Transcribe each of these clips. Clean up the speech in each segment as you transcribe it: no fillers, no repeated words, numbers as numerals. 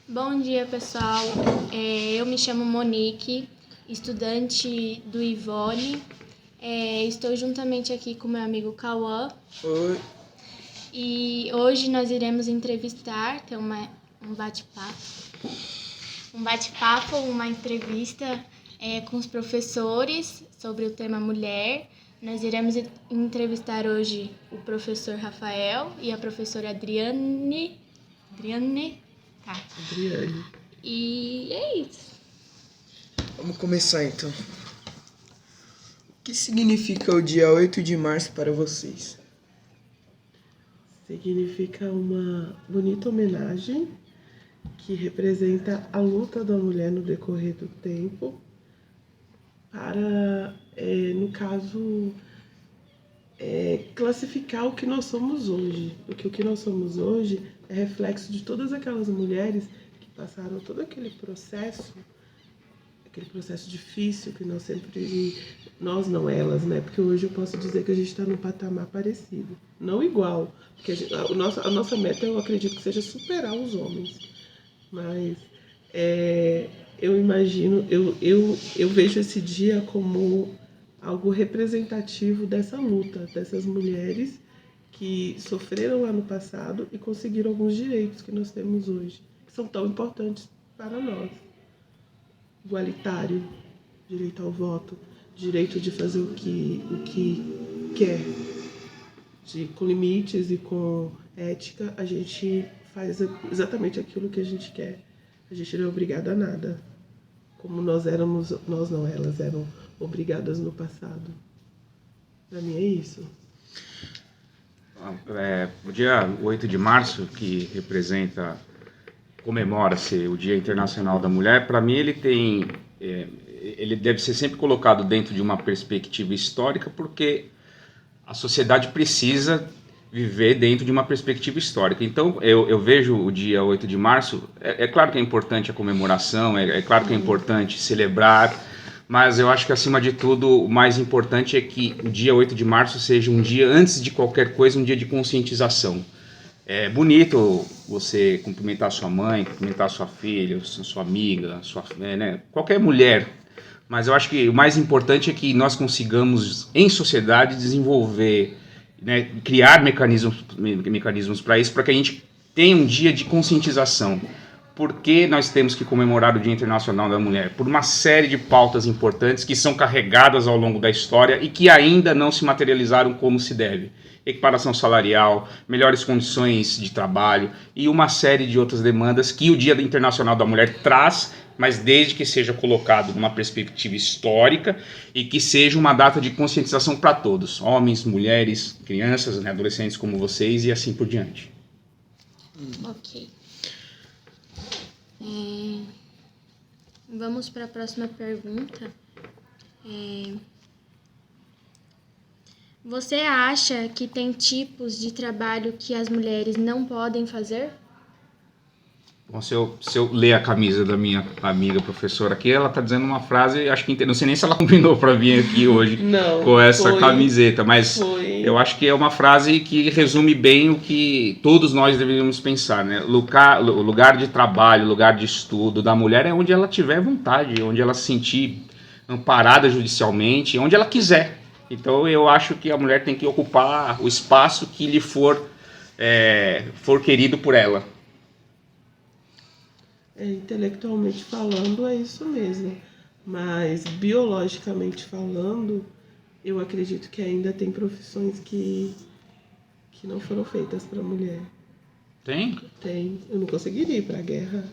Bom dia, pessoal. Eu me chamo Monique, estudante do Ivone. Estou juntamente aqui com meu amigo Cauã. Oi. E hoje nós iremos entrevistar, ter um bate-papo, uma entrevista com os professores sobre o tema mulher. Nós iremos entrevistar hoje o professor Rafael e a professora Adriane. Tá. Adriane. E é isso. Vamos começar então. O que significa o dia 8 de março para vocês? Significa uma bonita homenagem que representa a luta da mulher no decorrer do tempo para, no caso, classificar o que nós somos hoje. Porque o que nós somos hoje é reflexo de todas aquelas mulheres que passaram todo aquele processo difícil que nós sempre, nós não elas, né? Porque hoje eu posso dizer que a gente está num patamar parecido, não igual, porque a nossa meta eu acredito que seja superar os homens, mas eu imagino, eu vejo esse dia como algo representativo dessa luta, dessas mulheres que sofreram lá no passado e conseguiram alguns direitos que nós temos hoje, que são tão importantes para nós. Igualitário, direito ao voto, direito de fazer o que quer, com limites e com ética, a gente faz exatamente aquilo que a gente quer. A gente não é obrigado a nada, como nós não, elas eram obrigadas no passado. Para mim é isso. O dia 8 de março, que comemora-se o Dia Internacional da Mulher, para mim ele deve ser sempre colocado dentro de uma perspectiva histórica, porque a sociedade precisa viver dentro de uma perspectiva histórica. Então, eu vejo o dia 8 de março, é claro que é importante a comemoração, é claro que é importante celebrar, mas eu acho que, acima de tudo, o mais importante é que o dia 8 de março seja um dia, antes de qualquer coisa, um dia de conscientização. É bonito você cumprimentar sua mãe, cumprimentar sua filha, sua amiga, qualquer mulher. Mas eu acho que o mais importante é que nós consigamos, em sociedade, desenvolver, criar mecanismos para isso, para que a gente tenha um dia de conscientização. Por que nós temos que comemorar o Dia Internacional da Mulher? Por uma série de pautas importantes que são carregadas ao longo da história e que ainda não se materializaram como se deve. Equiparação salarial, melhores condições de trabalho e uma série de outras demandas que o Dia Internacional da Mulher traz, mas desde que seja colocado numa perspectiva histórica e que seja uma data de conscientização para todos, homens, mulheres, crianças, adolescentes como vocês e assim por diante. Ok. Vamos para a próxima pergunta. Você acha que tem tipos de trabalho que as mulheres não podem fazer? Bom, se eu ler a camisa da minha amiga professora aqui, ela está dizendo uma frase, acho que não sei nem se ela combinou para vir aqui hoje com essa camiseta, mas eu acho que é uma frase que resume bem o que todos nós deveríamos pensar, né? O lugar de trabalho, lugar de estudo da mulher é onde ela tiver vontade, onde ela se sentir amparada judicialmente, onde ela quiser. Então eu acho que a mulher tem que ocupar o espaço que lhe for querido por ela. Intelectualmente falando, é isso mesmo. Mas biologicamente falando, eu acredito que ainda tem profissões que não foram feitas para mulher. Tem? Tem. Eu não conseguiria ir para a guerra.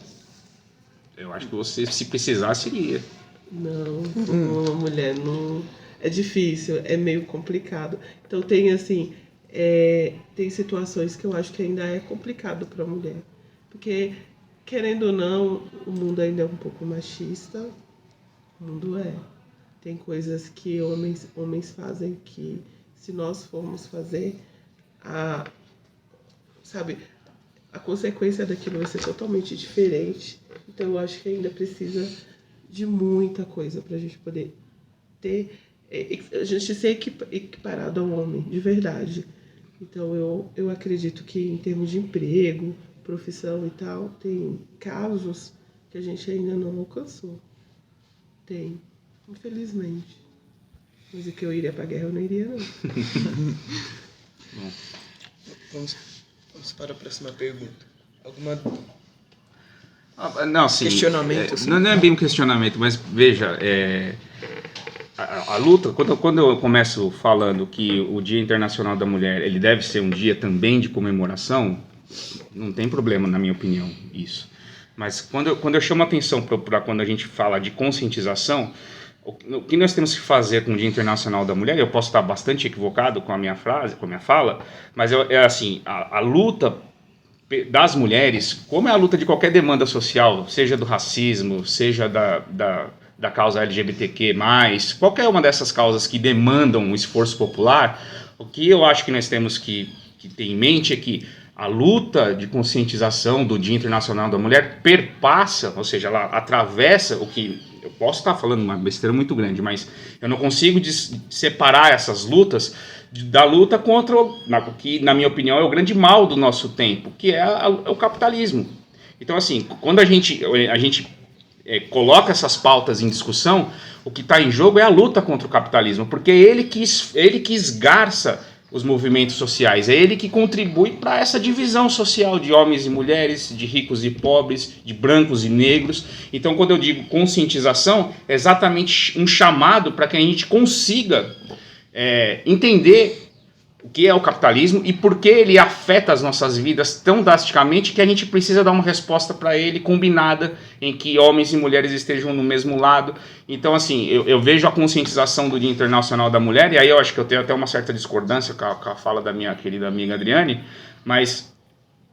Eu acho que você, se precisasse, iria. Não, uma mulher não. É difícil, é meio complicado. Então tem assim, tem situações que eu acho que ainda é complicado para a mulher. Porque, querendo ou não, o mundo ainda é um pouco machista. O mundo é. Tem coisas que homens fazem que, se nós formos fazer, a consequência daquilo vai ser totalmente diferente. Então eu acho que ainda precisa de muita coisa para a gente poder ter, a gente ser equiparado ao homem, de verdade. Então eu acredito que, em termos de emprego, profissão e tal, tem casos que a gente ainda não alcançou. Tem, infelizmente. Mas o que eu iria pra guerra, eu não iria, não. Vamos para a próxima pergunta. Alguma Não, sim. questionamento? Assim? Não é bem um questionamento, mas veja, a luta, quando eu começo falando que o Dia Internacional da Mulher ele deve ser um dia também de comemoração, não tem problema, na minha opinião, isso. Mas quando eu chamo a atenção para quando a gente fala de conscientização, o que nós temos que fazer com o Dia Internacional da Mulher, eu posso estar bastante equivocado com a minha frase, com a minha fala, mas é assim, a luta das mulheres, como é a luta de qualquer demanda social, seja do racismo, seja da causa LGBTQ+, qualquer uma dessas causas que demandam um esforço popular, o que eu acho que nós temos que ter em mente é que a luta de conscientização do Dia Internacional da Mulher perpassa, ou seja, ela atravessa o que... Eu posso estar falando uma besteira muito grande, mas eu não consigo separar essas lutas da luta contra o que, na minha opinião, é o grande mal do nosso tempo, que é o capitalismo. Então, assim, quando a gente coloca essas pautas em discussão, o que está em jogo é a luta contra o capitalismo, porque é ele que esgarça os movimentos sociais, é ele que contribui para essa divisão social de homens e mulheres, de ricos e pobres, de brancos e negros. Então, quando eu digo conscientização, é exatamente um chamado para que a gente consiga entender o que é o capitalismo e por que ele afeta as nossas vidas tão drasticamente que a gente precisa dar uma resposta para ele combinada, em que homens e mulheres estejam no mesmo lado. Então, assim, eu vejo a conscientização do Dia Internacional da Mulher, e aí eu acho que eu tenho até uma certa discordância com a fala da minha querida amiga Adriane, mas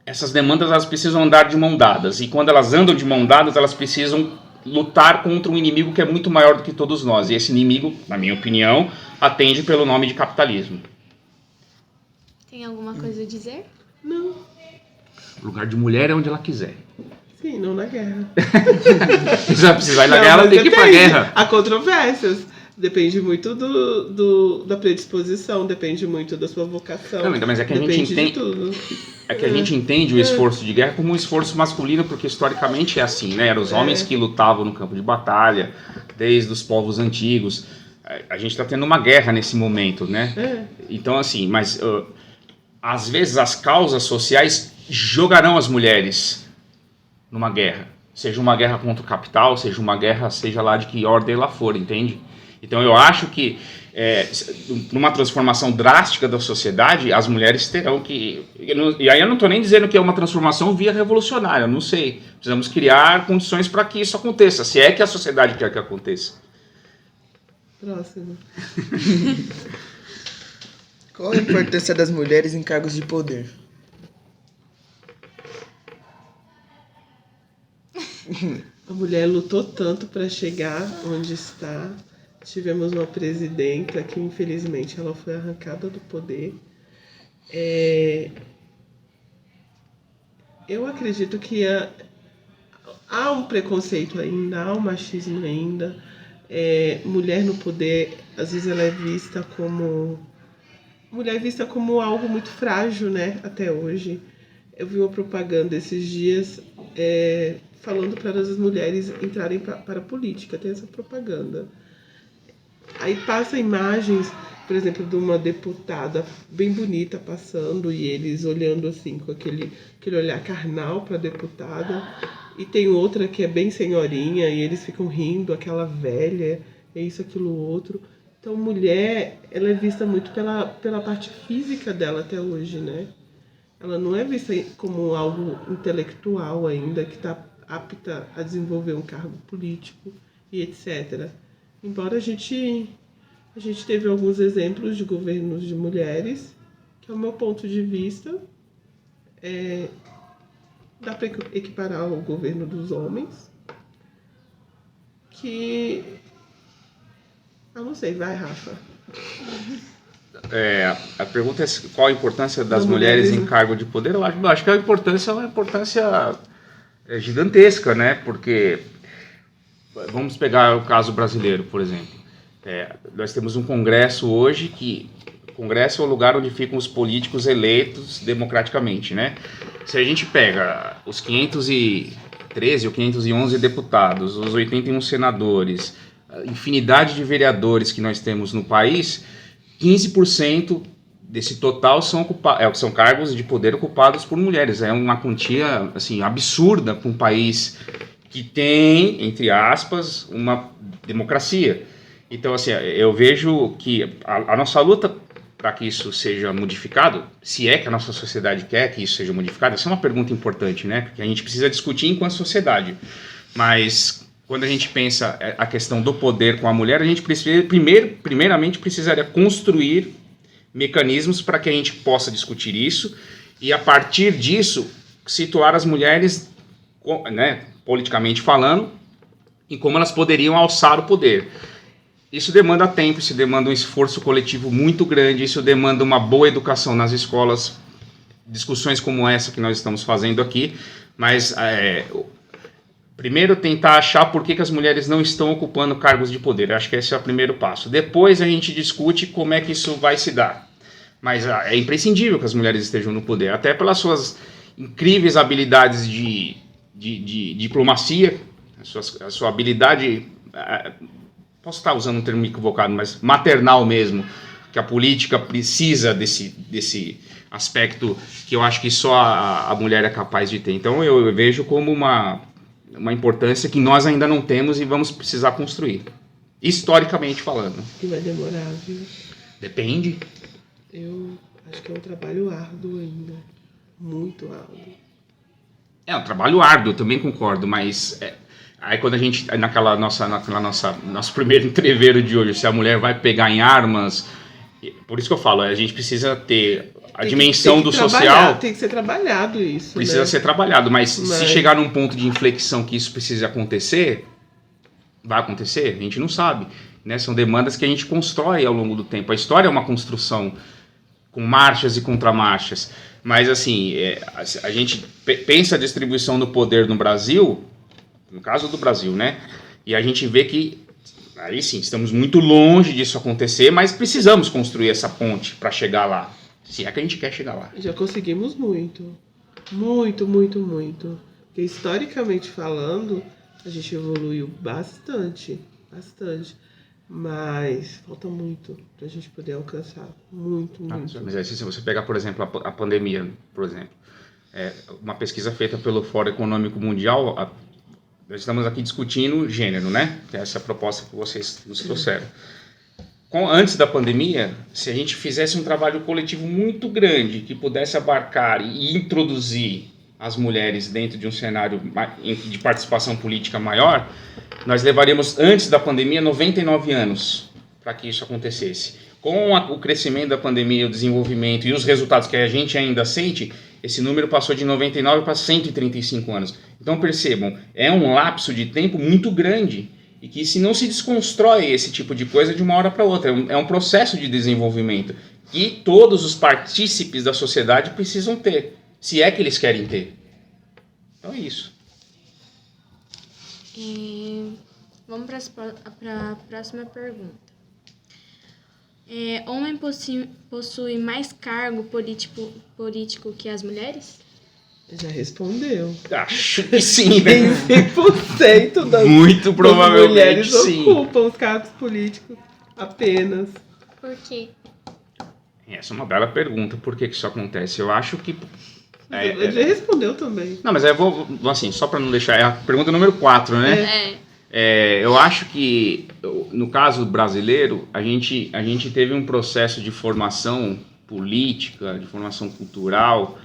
essas demandas elas precisam andar de mão dadas, e quando elas andam de mão dadas, elas precisam lutar contra um inimigo que é muito maior do que todos nós, e esse inimigo, na minha opinião, atende pelo nome de capitalismo. Tem alguma coisa a dizer? Não. O lugar de mulher é onde ela quiser. Sim, não na guerra. Se ela precisar ir na guerra, ela tem que ir pra guerra. Há controvérsias. Depende muito da predisposição, depende muito da sua vocação. Não, mas é que a gente entende, tudo. É que a gente entende o esforço de guerra como um esforço masculino, porque historicamente é assim, né? Eram os homens que lutavam no campo de batalha, desde os povos antigos. A gente está tendo uma guerra nesse momento, né? Então, assim, mas às vezes as causas sociais jogarão as mulheres numa guerra. Seja uma guerra contra o capital, seja uma guerra, seja lá de que ordem ela for, entende? Então eu acho que numa transformação drástica da sociedade, as mulheres terão que... E aí eu não estou nem dizendo que é uma transformação via revolucionária, eu não sei. Precisamos criar condições para que isso aconteça, se é que a sociedade quer que aconteça. Próximo. Qual a importância das mulheres em cargos de poder? A mulher lutou tanto para chegar onde está. Tivemos uma presidenta que, infelizmente, ela foi arrancada do poder. Eu acredito que há um preconceito ainda, há um machismo ainda. Mulher no poder, às vezes ela é vista como... Mulher é vista como algo muito frágil, né? Até hoje. Eu vi uma propaganda esses dias falando para as mulheres entrarem para a política. Tem essa propaganda. Aí passa imagens, por exemplo, de uma deputada bem bonita passando e eles olhando assim com aquele olhar carnal para a deputada. E tem outra que é bem senhorinha e eles ficam rindo, aquela velha, é isso, aquilo, outro. Então, mulher, ela é vista muito pela parte física dela até hoje, né? Ela não é vista como algo intelectual ainda, que está apta a desenvolver um cargo político e etc. Embora a gente teve alguns exemplos de governos de mulheres, que, ao meu ponto de vista, dá para equiparar ao governo dos homens, que... Eu não sei, vai, Rafa. A pergunta é qual a importância das mulheres em cargo de poder. Eu acho que a importância é uma importância gigantesca, né? Porque, vamos pegar o caso brasileiro, por exemplo. Nós temos um Congresso hoje que Congresso é o lugar onde ficam os políticos eleitos democraticamente, né? Se a gente pega os 513 ou 511 deputados, os 81 senadores, a infinidade de vereadores que nós temos no país, 15% desse total são cargos de poder ocupados por mulheres. É uma quantia assim, absurda para um país que tem, entre aspas, uma democracia. Então, assim, eu vejo que a nossa luta para que isso seja modificado, se é que a nossa sociedade quer que isso seja modificado, essa é uma pergunta importante, né? Porque a gente precisa discutir enquanto sociedade. Mas quando a gente pensa a questão do poder com a mulher, a gente precisa, primeiramente precisaria construir mecanismos para que a gente possa discutir isso e, a partir disso, situar as mulheres, né, politicamente falando, em como elas poderiam alçar o poder. Isso demanda tempo, isso demanda um esforço coletivo muito grande, isso demanda uma boa educação nas escolas, discussões como essa que nós estamos fazendo aqui, mas primeiro tentar achar por que as mulheres não estão ocupando cargos de poder. Eu acho que esse é o primeiro passo. Depois a gente discute como é que isso vai se dar. Mas é imprescindível que as mulheres estejam no poder, até pelas suas incríveis habilidades de diplomacia, a sua habilidade, posso estar usando um termo equivocado, mas maternal mesmo, que a política precisa desse aspecto que eu acho que só a mulher é capaz de ter. Então eu vejo como uma importância que nós ainda não temos e vamos precisar construir, historicamente falando. E vai demorar, viu? Depende. Eu acho que é um trabalho árduo ainda, muito árduo. É um trabalho árduo, eu também concordo, mas aí quando a gente, nosso primeiro entreveiro de hoje, se a mulher vai pegar em armas, por isso que eu falo, a gente precisa ter a dimensão do social. Tem que ser trabalhado isso. Precisa ser trabalhado, mas se chegar num ponto de inflexão que isso precise acontecer, vai acontecer? A gente não sabe, né? São demandas que a gente constrói ao longo do tempo. A história é uma construção com marchas e contramarchas, mas assim, a gente pensa a distribuição do poder no Brasil, no caso do Brasil, né? E a gente vê que, aí sim, estamos muito longe disso acontecer, mas precisamos construir essa ponte para chegar lá, se é que a gente quer chegar lá. Já conseguimos muito, muito, muito, muito. Porque historicamente falando, a gente evoluiu bastante, bastante. Mas falta muito para a gente poder alcançar, muito, muito. Mas aí, se você pegar, por exemplo, a pandemia, por exemplo, uma pesquisa feita pelo Fórum Econômico Mundial, nós estamos aqui discutindo gênero, né? Que é essa proposta que vocês nos trouxeram. Antes da pandemia, se a gente fizesse um trabalho coletivo muito grande, que pudesse abarcar e introduzir as mulheres dentro de um cenário de participação política maior, nós levaríamos, antes da pandemia, 99 anos para que isso acontecesse. Com o crescimento da pandemia, o desenvolvimento e os resultados que a gente ainda sente, esse número passou de 99 para 135 anos. Então percebam, é um lapso de tempo muito grande e que se não se desconstrói esse tipo de coisa de uma hora para outra, é um processo de desenvolvimento que todos os partícipes da sociedade precisam ter, se é que eles querem ter. Então é isso. Vamos para a próxima pergunta. Homem possui mais cargo político que as mulheres? Já respondeu. Acho que sim, né? 100% Muito provavelmente mulheres sim. ocupam os cargos políticos apenas. Por quê? Essa é uma bela pergunta. Por que isso acontece? Eu acho que... Ele já respondeu também. Não, mas eu vou assim, só para não deixar... É a pergunta número 4, né? Eu acho que, no caso brasileiro, a gente teve um processo de formação política, de formação cultural,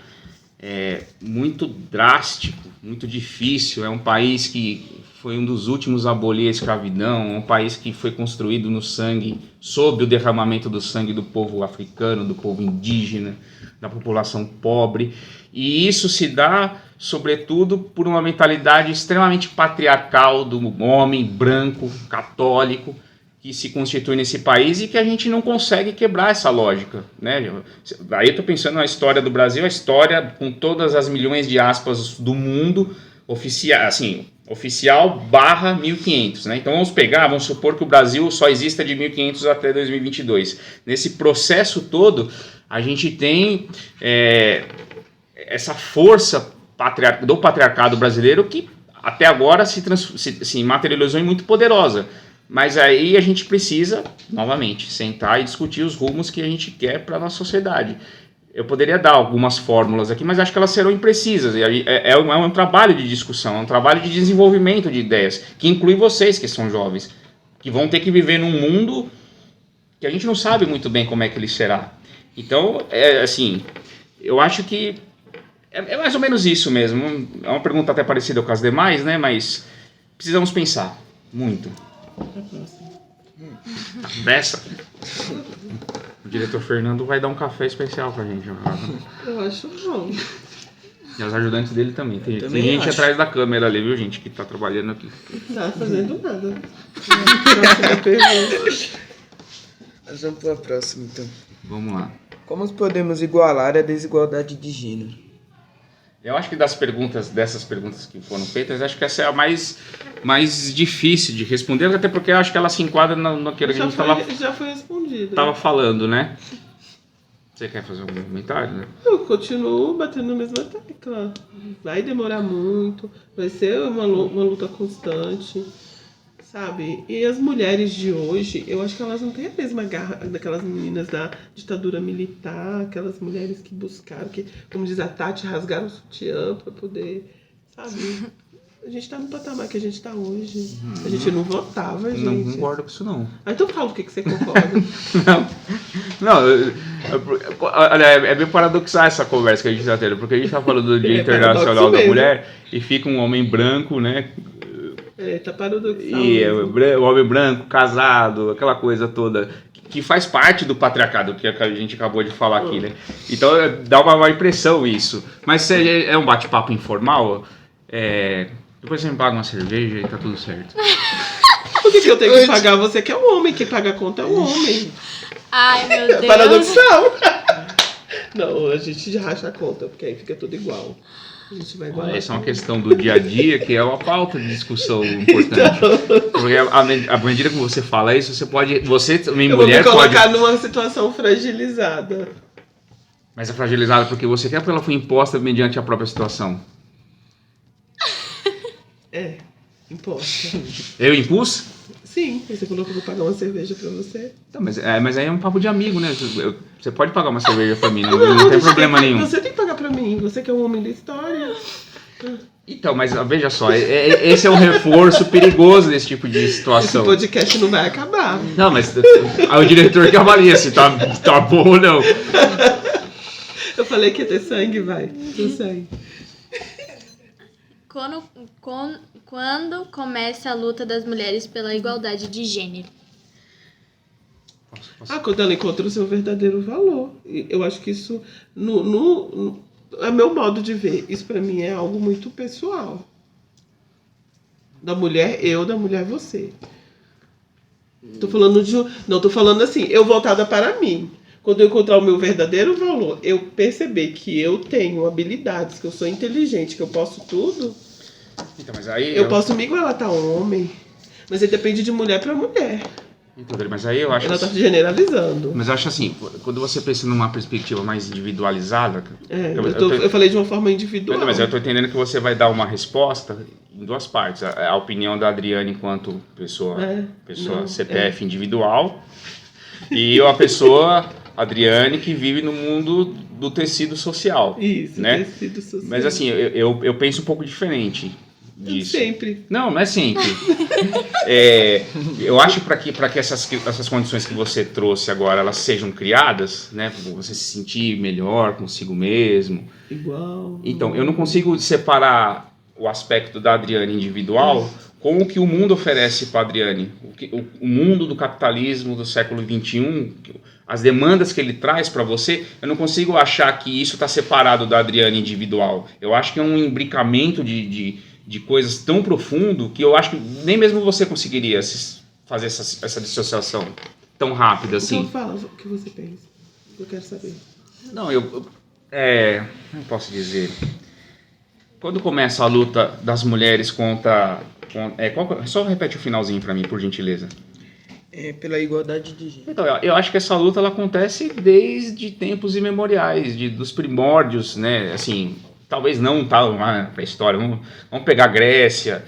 muito drástico, muito difícil. É um país que foi um dos últimos a abolir a escravidão, é um país que foi construído no sangue, sob o derramamento do sangue do povo africano, do povo indígena, da população pobre. E isso se dá, sobretudo, por uma mentalidade extremamente patriarcal do homem branco, católico, que se constitui nesse país e que a gente não consegue quebrar essa lógica, né? Aí eu estou pensando na história do Brasil, a história com todas as milhões de aspas do mundo, oficial, assim, oficial barra 1.500, né? Então vamos supor que o Brasil só exista de 1.500 até 2022. Nesse processo todo, a gente tem essa força do patriarcado brasileiro que até agora se materializou em muito poderosa. Mas aí a gente precisa, novamente, sentar e discutir os rumos que a gente quer para a nossa sociedade. Eu poderia dar algumas fórmulas aqui, mas acho que elas serão imprecisas. É um trabalho de discussão, é um trabalho de desenvolvimento de ideias, que inclui vocês que são jovens, que vão ter que viver num mundo que a gente não sabe muito bem como é que ele será. Então, eu acho que é mais ou menos isso mesmo. É uma pergunta até parecida com as demais, né? Mas precisamos pensar muito. Dessa. O diretor Fernando vai dar um café especial pra gente. Eu acho bom. E os ajudantes dele também. Tem gente acho. atrás da câmera ali, viu, gente, que tá trabalhando aqui. Não tá fazendo nada. Próxima pergunta. Nós vamos para a próxima, então. Vamos lá. Como podemos igualar a desigualdade de gênero? Eu acho que dessas perguntas que foram feitas, acho que essa é a mais difícil de responder, até porque eu acho que ela se enquadra naquilo que a gente já foi respondida. tava falando, né? Você quer fazer algum comentário, né? Eu continuo batendo na mesma tecla. Vai demorar muito, vai ser uma luta constante, sabe? E as mulheres de hoje, eu acho que elas não têm a mesma garra daquelas meninas da ditadura militar, aquelas mulheres que buscaram, que, como diz a Tati, rasgaram o sutiã pra poder, sabe? A gente tá no patamar que a gente tá hoje. A gente não votava, gente. Não concordo com isso, não. Ah, então fala o que você concorda. Olha, é bem paradoxal essa conversa que a gente está tendo, porque a gente está falando do Dia Internacional da mesmo. Mulher e fica um homem branco, né? Tá paradoxal. E o homem branco, casado, aquela coisa toda, que faz parte do patriarcado, que a gente acabou de falar aqui, né? Então dá uma impressão isso. Mas se é um bate-papo informal, depois você me paga uma cerveja e tá tudo certo. Por que eu tenho que pagar? Você que é o homem, quem paga a conta é o homem. Ai, meu Deus. Paradoxal. Não, a gente já racha a conta, porque aí fica tudo igual. A gente vai igualar. Essa é uma questão do dia a dia, que é uma pauta de discussão importante. Porque à medida que você fala isso, você também, Eu mulher, vou me colocar pode... numa situação fragilizada. Mas é fragilizada porque você quer, porque ela foi imposta mediante a própria situação. Imposta. Eu impus? Sim, você falou que eu vou pagar uma cerveja pra você. Então, mas aí é um papo de amigo, né? Você pode pagar uma cerveja pra mim, não tem problema nenhum. Você tem que pagar pra mim, você que é o homem da história. Então, mas veja só, esse é um reforço perigoso desse tipo de situação. Esse podcast não vai acabar. Não, mas o diretor que avalia se tá bom ou não. Eu falei que ia ter sangue, vai. Tem sangue. Quando começa a luta das mulheres pela igualdade de gênero? Quando ela encontra o seu verdadeiro valor. Eu acho que isso, é meu modo de ver. Isso pra mim é algo muito pessoal. Da mulher eu, da mulher você. Tô falando assim, eu voltada para mim. Quando eu encontrar o meu verdadeiro valor, eu perceber que eu tenho habilidades, que eu sou inteligente, que eu posso tudo, Então, mas aí eu posso me igualar a um homem. Mas aí depende de mulher para mulher. Então, mas aí eu acho... Ela tá generalizando. Mas eu acho assim, quando você pensa numa perspectiva mais individualizada... Eu falei de uma forma individual. Mas eu tô entendendo que você vai dar uma resposta em duas partes. A opinião da Adriane enquanto pessoa CPF individual e a pessoa, Adriane, que vive no mundo do tecido social. Isso, né? tecido social. Mas assim, eu penso um pouco diferente disso. Sempre. Não é sempre. Eu acho que para que essas condições que você trouxe agora, elas sejam criadas, né? Você se sentir melhor consigo mesmo. Igual. Então, eu não consigo separar o aspecto da Adriane individual com o que o mundo oferece para a Adriane. O mundo do capitalismo do século XXI, as demandas que ele traz para você, eu não consigo achar que isso está separado da Adriane individual. Eu acho que é um imbricamento de coisas tão profundo que eu acho que nem mesmo você conseguiria fazer essa dissociação tão rápida assim. Então fala o que você pensa. Eu quero saber. Não, como eu posso dizer? quando começa a luta das mulheres contra... só repete o finalzinho para mim, por gentileza. Pela igualdade de gênero. Então, eu acho que essa luta ela acontece desde tempos imemoriais, dos primórdios, né? Assim, talvez não para a história, vamos pegar a Grécia,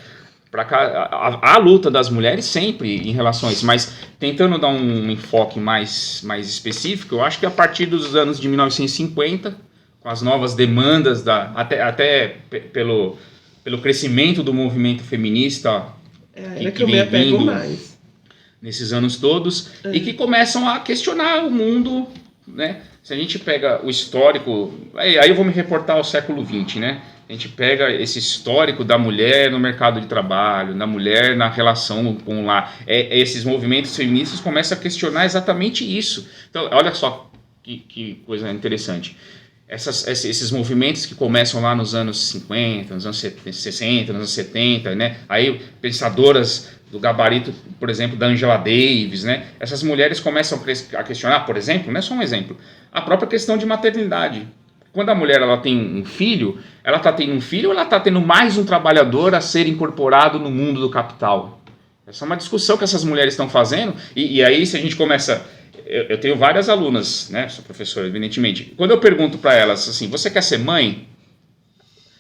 para cá, a luta das mulheres sempre em relação a isso, mas tentando dar um enfoque mais específico, eu acho que a partir dos anos de 1950, com as novas demandas, até pelo crescimento do movimento feminista, que eu me apego mais nesses anos todos, e que começam a questionar o mundo, né? Se a gente pega o histórico, aí eu vou me reportar ao século XX, né? A gente pega esse histórico da mulher no mercado de trabalho, da mulher na relação com lá, esses movimentos feministas começam a questionar exatamente isso. Então, olha só que coisa interessante. Esses movimentos que começam lá nos anos 50, nos anos 60, nos anos 70, né? Aí pensadoras do gabarito, por exemplo, da Angela Davis, né? Essas mulheres começam a questionar, por exemplo, não é só um exemplo, a própria questão de maternidade. Quando a mulher ela tem um filho, ela está tendo um filho ou ela está tendo mais um trabalhador a ser incorporado no mundo do capital? Essa é uma discussão que essas mulheres estão fazendo, e aí se a gente começa... Eu tenho várias alunas, né? Sou professora, evidentemente. Quando eu pergunto para elas assim, você quer ser mãe?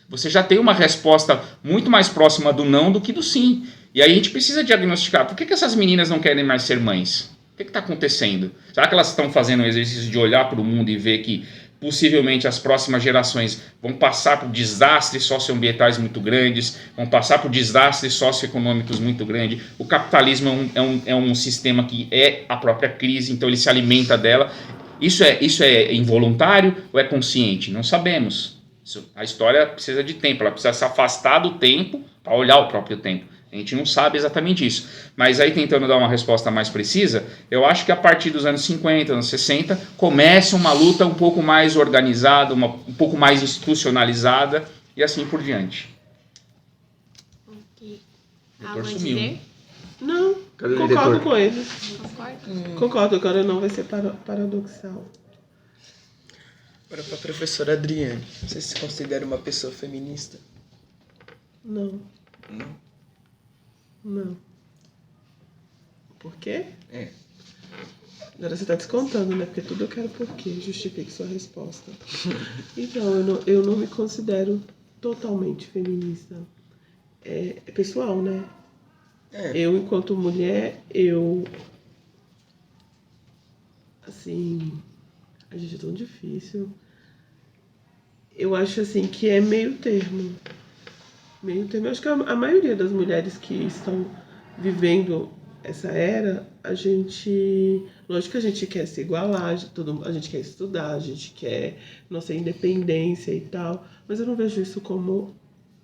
Você já tem uma resposta muito mais próxima do não do que do sim. E aí a gente precisa diagnosticar, por que essas meninas não querem mais ser mães? O que está acontecendo? Será que elas estão fazendo um exercício de olhar para o mundo e ver que possivelmente as próximas gerações vão passar por desastres socioambientais muito grandes, vão passar por desastres socioeconômicos muito grandes? O capitalismo é um sistema que é a própria crise, então ele se alimenta dela. Isso é involuntário ou é consciente? Não sabemos. A história precisa de tempo, ela precisa se afastar do tempo para olhar o próprio tempo. A gente não sabe exatamente isso. Mas aí, tentando dar uma resposta mais precisa, eu acho que a partir dos anos 50, anos 60, começa uma luta um pouco mais organizada, um pouco mais institucionalizada e assim por diante. Ok. Doutor Algo a sumiu. dizer? Não, Cadê o concordo diretor? com ele. Concorda? Concordo, agora não vai ser paradoxal. Agora para a professora Adriane. Você se considera uma pessoa feminista? Não. Não? Não. Por quê? É. Agora você está descontando, né? Porque tudo eu quero por quê. Justifique sua resposta. Então, eu não me considero totalmente feminista. É pessoal, né? Eu, enquanto mulher, assim... A gente é tão difícil. Eu acho, assim, que é meio termo. Eu acho que a maioria das mulheres que estão vivendo essa era, lógico que a gente quer se igualar, a gente quer estudar, a gente quer nossa independência e tal, mas eu não vejo isso como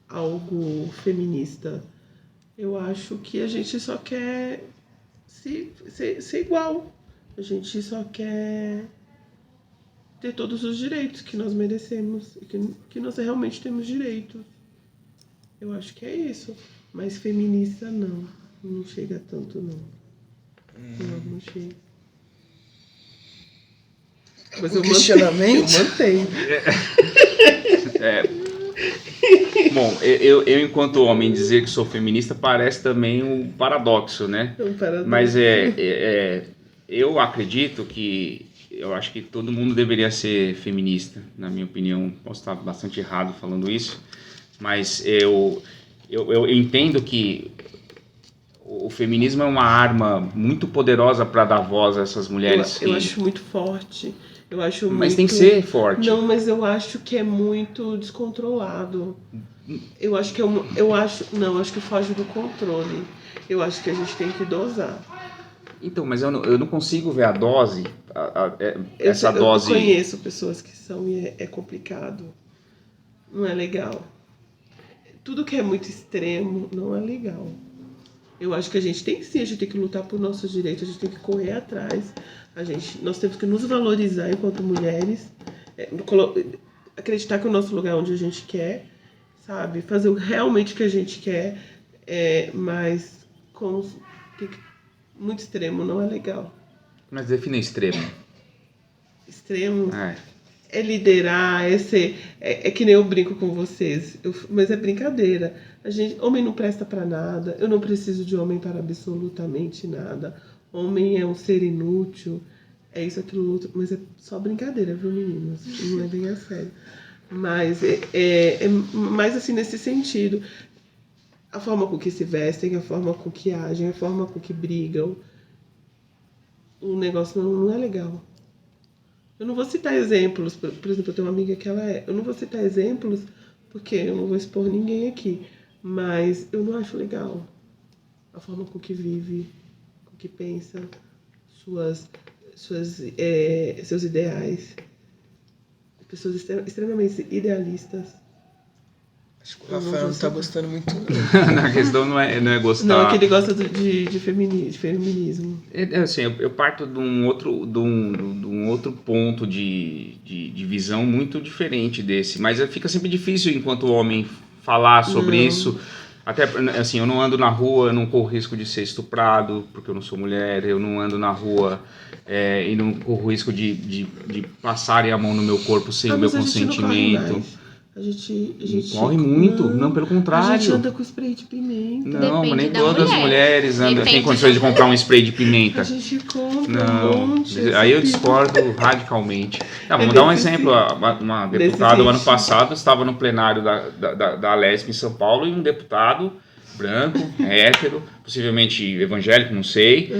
algo feminista. Eu acho que a gente só quer ser igual, a gente só quer ter todos os direitos que nós merecemos e que nós realmente temos direitos. Eu acho que é isso. Mas feminista, não. Não chega tanto, não. Não chega. Mas questionamento? Eu mantenho. Bom, eu enquanto homem dizer que sou feminista parece também um paradoxo, né? É um paradoxo. Mas eu acredito que... Eu acho que todo mundo deveria ser feminista, na minha opinião. Posso estar bastante errado falando isso, mas eu entendo que o feminismo é uma arma muito poderosa para dar voz a essas mulheres. Eu acho muito forte. Mas tem que ser forte. Não, mas eu acho que é muito descontrolado. Eu acho que acho que foge do controle. Eu acho que a gente tem que dosar. Então, mas eu não consigo ver a dose, dose... Eu conheço pessoas que são e é complicado. Não é legal. Tudo que é muito extremo não é legal. Eu acho que a gente tem que lutar por nossos direitos, a gente tem que correr atrás. Nós temos que nos valorizar enquanto mulheres, acreditar que o nosso lugar é onde a gente quer, sabe? Fazer realmente o que a gente quer, mas muito extremo não é legal. Mas define extremo. Extremo é liderar, é ser. É que nem eu brinco com vocês, mas é brincadeira. Homem não presta pra nada, eu não preciso de homem para absolutamente nada. Homem é um ser inútil, é isso, aquilo, outro. Mas é só brincadeira, viu, meninas? Não é bem a sério. Mas é mais assim nesse sentido. A forma com que se vestem, a forma com que agem, a forma com que brigam. O negócio não é legal. Eu não vou citar exemplos, por exemplo, eu tenho uma amiga que ela é. Eu não vou citar exemplos porque eu não vou expor ninguém aqui. Mas eu não acho legal a forma com que vive, com que pensa, seus ideais. Pessoas extremamente idealistas. Acho que o Rafael não tá gostando muito, não. Na questão não é gostar. Não, é que ele gosta de feminismo. Assim, eu parto de um outro ponto de visão muito diferente desse. Mas fica sempre difícil, enquanto homem, falar sobre isso. Até, assim, eu não ando na rua, eu não corro risco de ser estuprado, porque eu não sou mulher. Eu não ando na rua e não corro risco de passarem a mão no meu corpo sem o meu consentimento. A gente corre muito, não, pelo contrário. A gente anda com spray de pimenta. Não, Depende nem da todas as mulheres têm condições de comprar um spray de pimenta. A gente compra não, um monte. Aí eu discordo radicalmente. Não, vamos dar um exemplo. Uma deputada do ano passado estava no plenário da Alesp em São Paulo, e um deputado branco, hétero, possivelmente evangélico, não sei.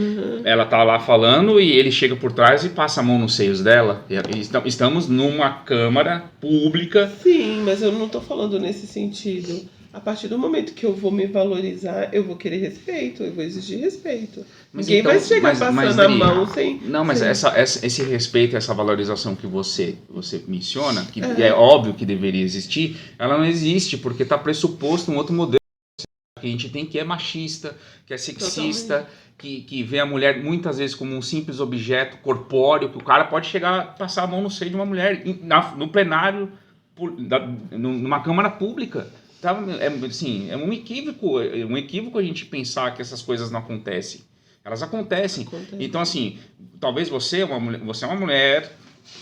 Ela tá lá falando e ele chega por trás e passa a mão nos seios dela. Estamos numa câmara pública. Sim, mas eu não tô falando nesse sentido. A partir do momento que eu vou me valorizar, eu vou querer respeito, eu vou exigir respeito. Mas ninguém então, vai chegar passando a mão sem... Não, mas esse respeito, essa valorização que você menciona, que é óbvio que deveria existir, ela não existe porque está pressuposto um outro modelo que a gente tem, que é machista, que é sexista, que vê a mulher muitas vezes como um simples objeto corpóreo, que o cara pode chegar a passar a mão no seio de uma mulher no plenário, numa câmara pública. Assim, é um equívoco a gente pensar que essas coisas não acontecem. Elas acontecem. Então, assim, talvez você é uma mulher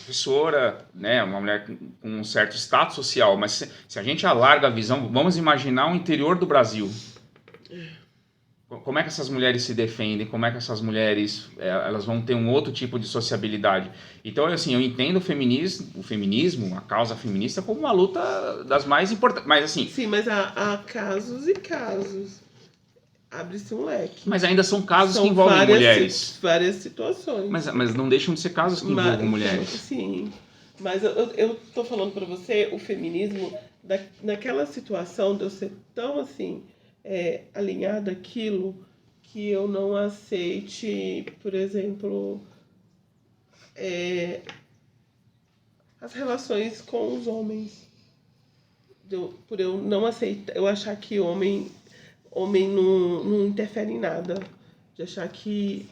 professora, né, uma mulher com um certo status social, mas se a gente alarga a visão, vamos imaginar o interior do Brasil. Como é que essas mulheres se defendem? Como é que essas mulheres elas vão ter um outro tipo de sociabilidade? Então, assim, eu entendo o feminismo, a causa feminista, como uma luta das mais importantes. Mas, assim... Sim, mas há casos e casos. Abre-se um leque. Mas ainda são casos que envolvem mulheres. Várias situações. Mas não deixam de ser casos que envolvem mulheres. Sim, mas eu tô falando para você, o feminismo, naquela situação de eu ser tão, assim, alinhada àquilo, que eu não aceite, por exemplo, as relações com os homens. Por eu não aceitar, eu achar que homem não interfere em nada. De achar que...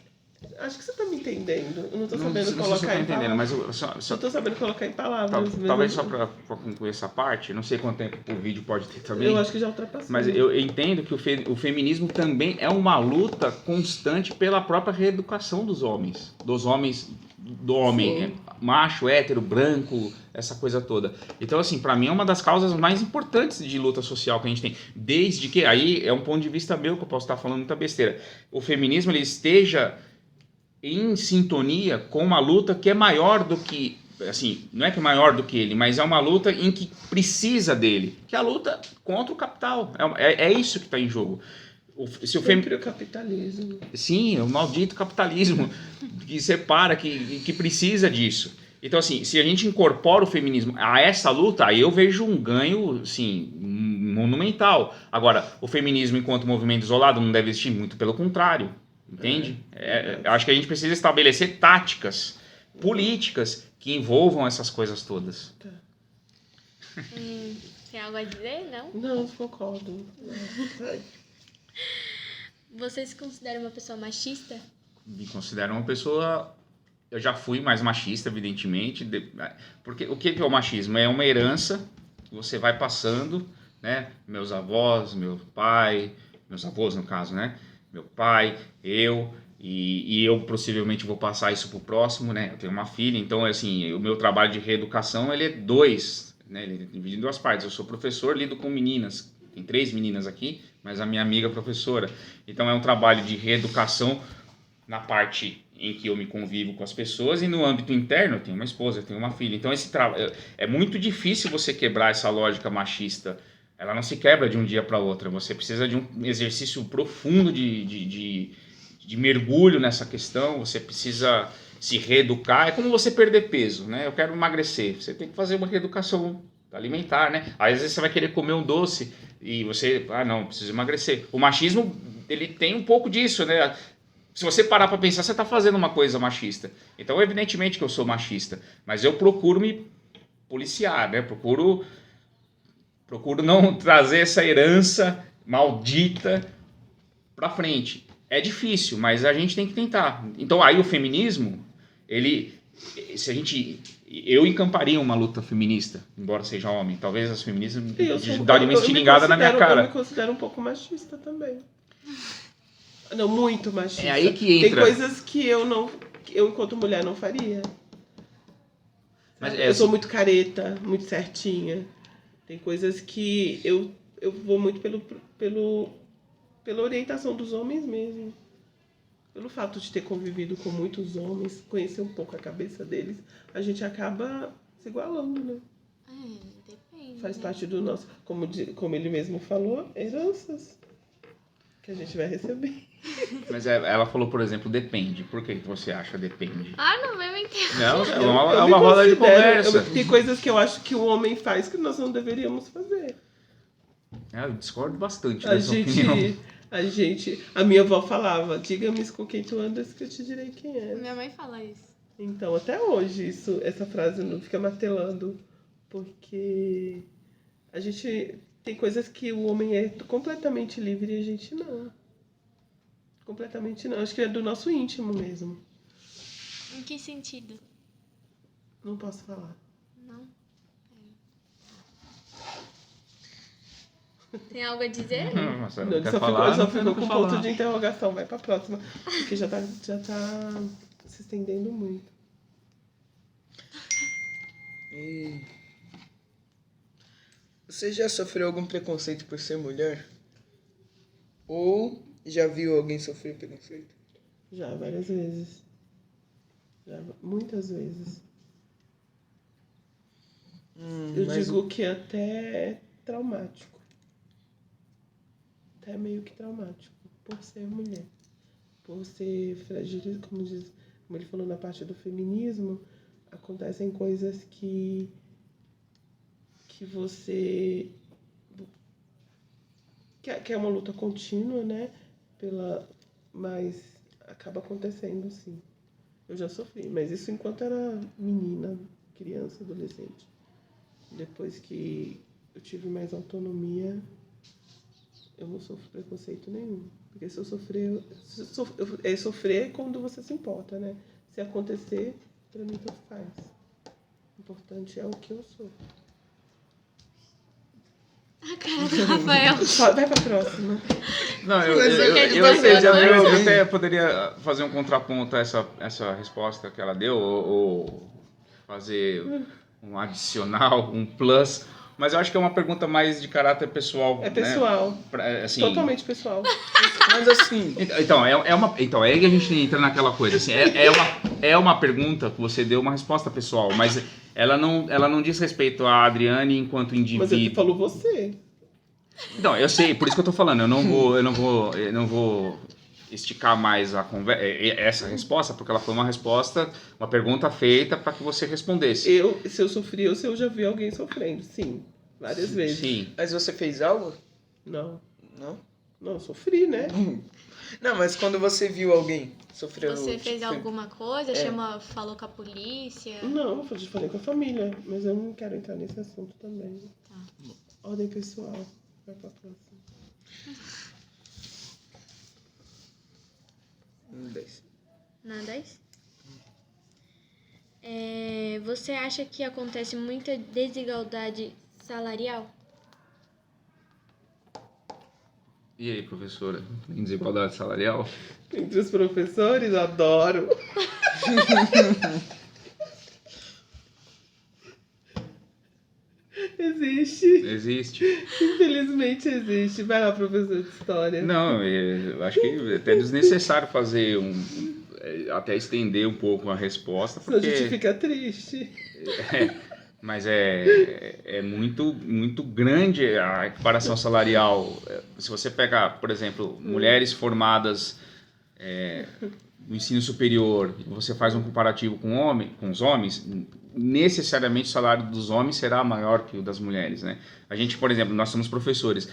Acho que você tá me entendendo. Eu não tô sabendo colocar em palavras. Mas eu só tô sabendo colocar em palavras. Talvez só para concluir essa parte, não sei quanto tempo o vídeo pode ter também. Eu acho que já ultrapassou. Mas eu entendo que o feminismo também é uma luta constante pela própria reeducação dos homens. Do homem, macho, hétero, branco, essa coisa toda. Então, assim, para mim é uma das causas mais importantes de luta social que a gente tem. Desde que, aí é um ponto de vista meu, que eu posso estar falando muita besteira, o feminismo ele esteja em sintonia com uma luta que é maior do que, assim, não é que é maior do que ele, mas é uma luta em que precisa dele, que é a luta contra o capital. É isso que está em jogo. Sempre o capitalismo. Sim, o maldito capitalismo que separa, que precisa disso. Então, assim, se a gente incorpora o feminismo a essa luta, aí eu vejo um ganho, assim, monumental. Agora, o feminismo enquanto movimento isolado não deve existir, muito pelo contrário. Entende? Acho que a gente precisa estabelecer táticas políticas que envolvam essas coisas todas. Tá. Tem algo a dizer? Não? Não, concordo. Você se considera uma pessoa machista? Me considero uma pessoa... Eu já fui mais machista, evidentemente. Porque o que é o machismo? É uma herança que você vai passando, né? Meus avós, meu pai... Meus avós, no caso, né? Meu pai, eu, E eu possivelmente vou passar isso pro próximo, né? Eu tenho uma filha, então assim, o meu trabalho de reeducação, ele é dois, né? Ele é dividido em duas partes. Eu sou professor, lido com meninas, tem 3 meninas aqui, mas a minha amiga é professora. Então é um trabalho de reeducação na parte em que eu me convivo com as pessoas, e no âmbito interno eu tenho uma esposa, eu tenho uma filha. Então é muito difícil você quebrar essa lógica machista. Ela não se quebra de um dia para outro. Você precisa de um exercício profundo de mergulho nessa questão. Você precisa se reeducar. É como você perder peso, né? Eu quero emagrecer. Você tem que fazer uma reeducação alimentar, né? Às vezes você vai querer comer um doce e você, não, preciso emagrecer. O machismo, ele tem um pouco disso, né? Se você parar para pensar, você está fazendo uma coisa machista. Então, evidentemente que eu sou machista, mas eu procuro me policiar, né? Procuro não trazer essa herança maldita para frente. É difícil, mas a gente tem que tentar. Então, aí o feminismo, eu encamparia uma luta feminista, embora seja homem. Talvez as feministas dariam uma estilingada na minha cara. Eu me considero um pouco machista também. Não, muito machista. É aí que entra. Tem coisas que eu enquanto mulher, não faria. Mas eu sou muito careta, muito certinha. Tem coisas que eu vou muito pela orientação dos homens mesmo. Pelo fato de ter convivido com muitos homens, conhecer um pouco a cabeça deles, a gente acaba se igualando, né? Depende. Faz parte do nosso, como ele mesmo falou, heranças que a gente vai receber. Mas ela falou, por exemplo, depende. Por que você acha depende? Não vai me entender. Não, é uma roda de conversa. Tem coisas que eu acho que o homem faz que nós não deveríamos fazer. Eu discordo bastante dessa opinião. A minha avó falava, diga-me com quem tu andas que eu te direi quem é. Minha mãe fala isso. Então, até hoje, essa frase não fica martelando, porque a gente tem coisas que o homem é completamente livre e a gente não. Completamente não. Acho que é do nosso íntimo mesmo. Em que sentido? Não posso falar. Não? Tem algo a dizer? Não, só ficou com ponto de interrogação. Vai pra próxima. Porque já tá se estendendo muito. Você já sofreu algum preconceito por ser mulher? Ou já viu alguém sofrer preconceito? Já, várias vezes. Já, muitas vezes. Eu digo que até é traumático. Até meio que traumático. Por ser mulher. Por ser fragilizada, como ele falou na parte do feminismo, acontecem coisas que você... Que é uma luta contínua, né? Mas acaba acontecendo, sim. Eu já sofri, mas isso enquanto era menina, criança, adolescente. Depois que eu tive mais autonomia, eu não sofro preconceito nenhum. Porque se eu sofrer... Sofrer quando você se importa, né? Se acontecer, pra mim tanto faz. O importante é o que eu sou. A cara do Rafael. Vai pra próxima. Não, eu até poderia fazer um contraponto a essa resposta que ela deu, ou fazer um adicional, um plus, mas eu acho que é uma pergunta mais de caráter pessoal. É pessoal. Né? Assim, totalmente pessoal. Mas assim... Então, é aí que a gente entra naquela coisa. Assim, é uma pergunta que você deu uma resposta pessoal, mas ela não diz respeito a Adriane enquanto indivíduo. Mas ele falou você. Não, eu sei, por isso que eu tô falando. Eu não vou esticar mais essa resposta, porque ela foi uma pergunta feita para que você respondesse. Se eu sofri ou se eu já vi alguém sofrendo, sim. Várias vezes. Sim. Mas você fez algo? Não. Não? Não, eu sofri, né? Não, mas quando você viu alguém sofrendo... Você fez alguma coisa? Falou com a polícia? Não, eu falei com a família, mas eu não quero entrar nesse assunto também. Tá. Ordem pessoal. Vai pra próxima. 10. Na 10? Você acha que acontece muita desigualdade salarial? E aí, professora, tem desigualdade salarial? Entre os professores, adoro. Existe. Existe. Infelizmente existe. Vai lá, professor de história. Não, eu acho que é até desnecessário fazer até estender um pouco a resposta, Senão a porque gente fica triste. mas é muito, muito grande a equiparação salarial. Se você pegar, por exemplo, mulheres formadas no ensino superior, e você faz um comparativo com os homens, necessariamente o salário dos homens será maior que o das mulheres, né? A gente, por exemplo, nós somos professores.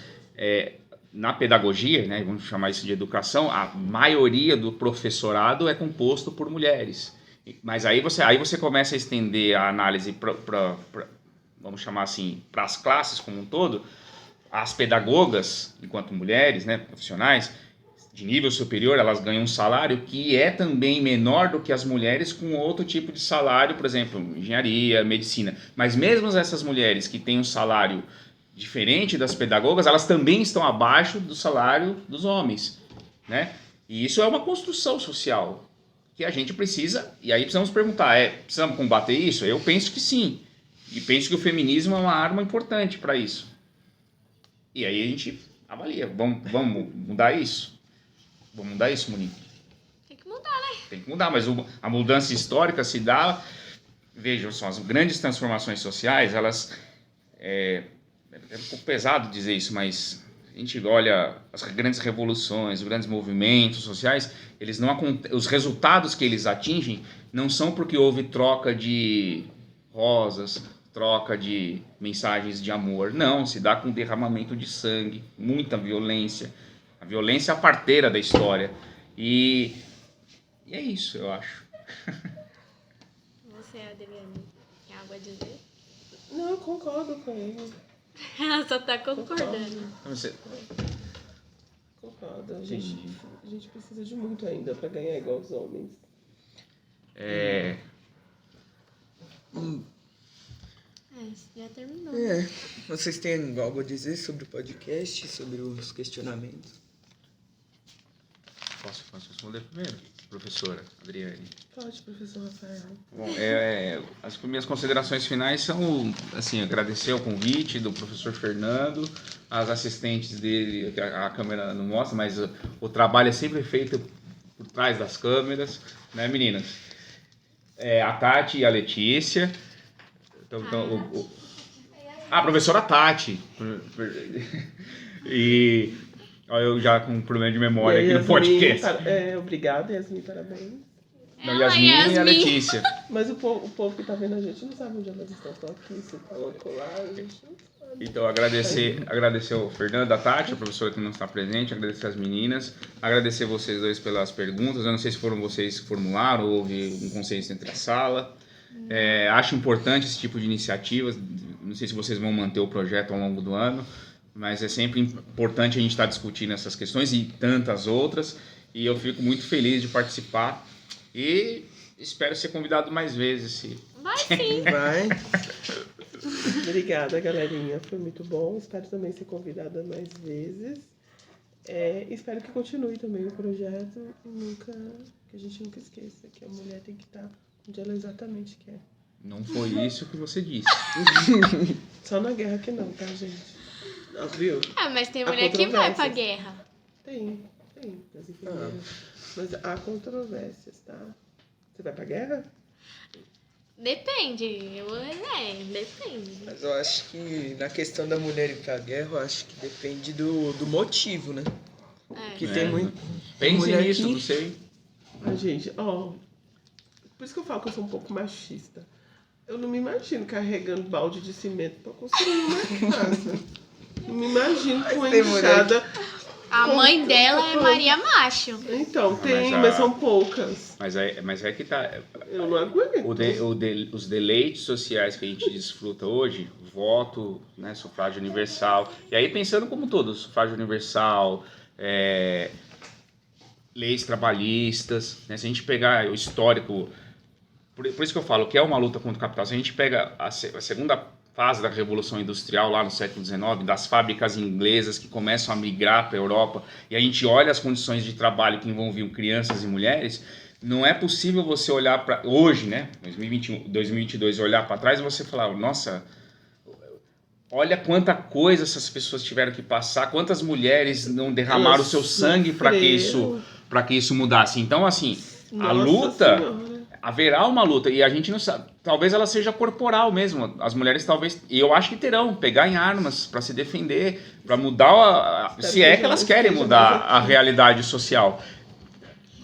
Na pedagogia, né, vamos chamar isso de educação, a maioria do professorado é composto por mulheres. Mas aí você começa a estender a análise vamos chamar assim, para as classes como um todo. As pedagogas, enquanto mulheres, né, profissionais de nível superior, elas ganham um salário que é também menor do que as mulheres com outro tipo de salário, por exemplo, engenharia, medicina. Mas mesmo essas mulheres que têm um salário diferente das pedagogas, elas também estão abaixo do salário dos homens, né? E isso é uma construção social que a gente precisa, e aí precisamos perguntar, precisamos combater isso? Eu penso que sim, e penso que o feminismo é uma arma importante para isso. E aí a gente avalia, vamos mudar isso? Vamos mudar isso, Monique? Tem que mudar, né? Tem que mudar, mas a mudança histórica se dá... Vejam só, as grandes transformações sociais, elas... É um pouco pesado dizer isso, mas a gente olha as grandes revoluções, os grandes movimentos sociais, os resultados que eles atingem não são porque houve troca de rosas, troca de mensagens de amor. Não, se dá com derramamento de sangue, muita violência. A violência é a parteira da história. E é isso, eu acho. Você, Adriane, tem algo a dizer? Não, eu concordo com ele. Ela só tá concordando. Concordo. A gente precisa de muito ainda para ganhar igual os homens. Já terminou. Vocês têm algo a dizer sobre o podcast, sobre os questionamentos? Posso responder primeiro, professora Adriane? Pode, professor Rafael. Bom, as minhas considerações finais são, assim, agradecer o convite do professor Fernando, as assistentes dele, a câmera não mostra, mas o trabalho é sempre feito por trás das câmeras, né, meninas? A Tati e a Letícia. A professora Tati. E eu já com um problema de memória aqui no podcast. Obrigada, Yasmin, parabéns. Não, Yasmin e a Letícia. Mas o povo que tá vendo a gente não sabe onde elas estão. Estão aqui, se falou colar, a gente não sabe. Então, agradecer ao Fernando, a Tati, a professora que não está presente, agradecer as meninas, agradecer vocês dois pelas perguntas. Eu não sei se foram vocês que formularam ou houve um consenso entre a sala. Acho importante esse tipo de iniciativas. Não sei se vocês vão manter o projeto ao longo do ano, mas é sempre importante a gente estar discutindo essas questões e tantas outras. E eu fico muito feliz de participar e espero ser convidado mais vezes. Vai sim. Vai. Obrigada, galerinha. Foi muito bom. Espero também ser convidada mais vezes. Espero que continue também o projeto e que a gente nunca esqueça que a mulher tem que estar onde ela exatamente quer. Não foi isso que você disse. Só na guerra que não, tá, gente? Não, viu? Mas tem mulher que vai pra guerra. Tem. Das enfermeiras. Mas há controvérsias, tá? Você vai pra guerra? Depende. Depende. Mas eu acho que na questão da mulher ir pra guerra, eu acho que depende do motivo, né? Que tem muito. Pense mulher nisso, que... não sei. Gente, por isso que eu falo que eu sou um pouco machista. Eu não me imagino carregando balde de cimento pra construir uma casa. Não me imagino com uma enxada. A mãe dela é Maria Macho. Então, mas são poucas. Mas é que tá. Eu não aguento. Os deleites sociais que a gente desfruta hoje, voto, né, sufrágio universal. E aí pensando como todo, sufrágio universal, leis trabalhistas, né, se a gente pegar o histórico, por isso que eu falo que é uma luta contra o capital, se a gente pega a segunda fase da Revolução Industrial lá no século XIX, das fábricas inglesas que começam a migrar para a Europa, e a gente olha as condições de trabalho que envolviam crianças e mulheres, não é possível você olhar para hoje, né, 2021, 2022, olhar para trás e você falar, nossa, olha quanta coisa essas pessoas tiveram que passar, quantas mulheres não derramaram o seu sangue para que isso mudasse. Então, assim, a luta, haverá uma luta, e a gente não sabe, talvez ela seja corporal mesmo, as mulheres talvez, e eu acho que terão, pegar em armas para se defender, para mudar, se é que elas querem mudar a realidade social.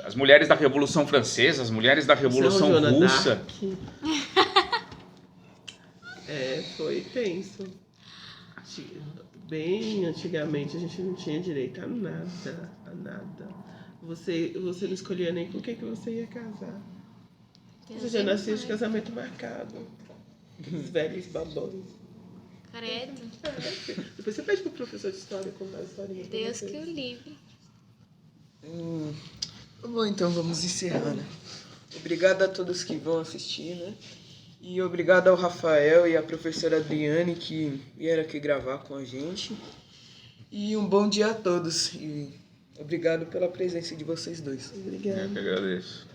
As mulheres da Revolução Francesa, as mulheres da Revolução Russa. Foi tenso. Bem antigamente a gente não tinha direito a nada. Você não escolhia nem com quem que você ia casar. Você já nascia de casamento marcado. Os velhos babões. Credo. Depois você pede pro professor de história contar a historinha. Deus que o livre. Bom, então vamos encerrar, né? Obrigado a todos que vão assistir, né? E obrigado ao Rafael e à professora Adriane que vieram aqui gravar com a gente. E um bom dia a todos. E obrigado pela presença de vocês dois. Obrigada. Eu que agradeço.